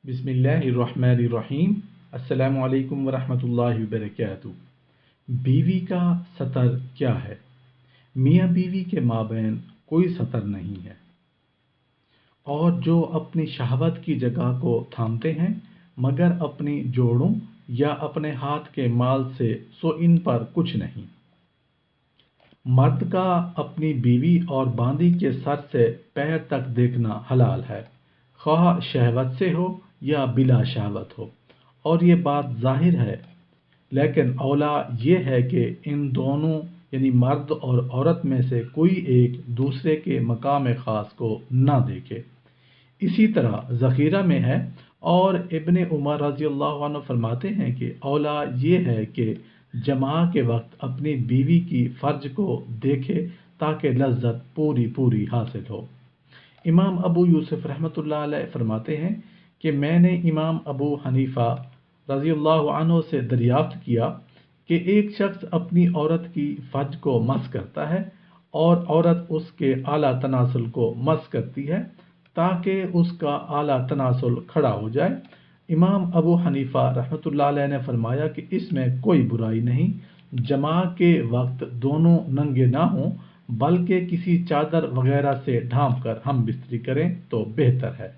बिस्मिल्लाहिर्रहमानिर्रहीम। अस्सलामु अलैकुम वरहमतुल्लाहि वबरकातुहू। बीवी का सतर क्या है? मियाँ बीवी के माबैन कोई सतर नहीं है, और जो अपनी शहवत की जगह को थामते हैं मगर अपनी जोड़ों या अपने हाथ के माल से, सो इन पर कुछ नहीं। मर्द का अपनी बीवी और बांदी के सर से पैर तक देखना हलाल है, ख्वाह शहवत से हो या बिला शहवत हो, और ये बात जाहिर है। लेकिन औला ये है कि इन दोनों यानी मर्द और औरत में से कोई एक दूसरे के मकाम ख़ास को ना देखे। इसी तरह ज़ख़ीरा में है, और इब्ने उमर रज़ी अल्लाह अन्हु फरमाते हैं कि औला ये है कि जमा के वक्त अपनी बीवी की फ़र्ज को देखे ताकि लज्जत पूरी पूरी हासिल हो। इमाम अबू यूसुफ रहमतुल्लाह अलैह फरमाते हैं कि मैंने इमाम अबू हनीफ़ा रज़ी अल्लाह अन्हु से दरियाफ्त किया कि एक शख्स अपनी औरत की फ़र्ज को मस करता है और औरत उसके आला तनासुल को मस करती है ताकि उसका आला तनासुल खड़ा हो जाए। इमाम अबू हनीफ़ा रहमतुल्लाह अलैह ने फरमाया कि इसमें कोई बुराई नहीं, जमा के वक्त दोनों नंगे ना हों बल्कि किसी चादर वगैरह से ढांप कर हम बिस्तरी करें तो बेहतर है।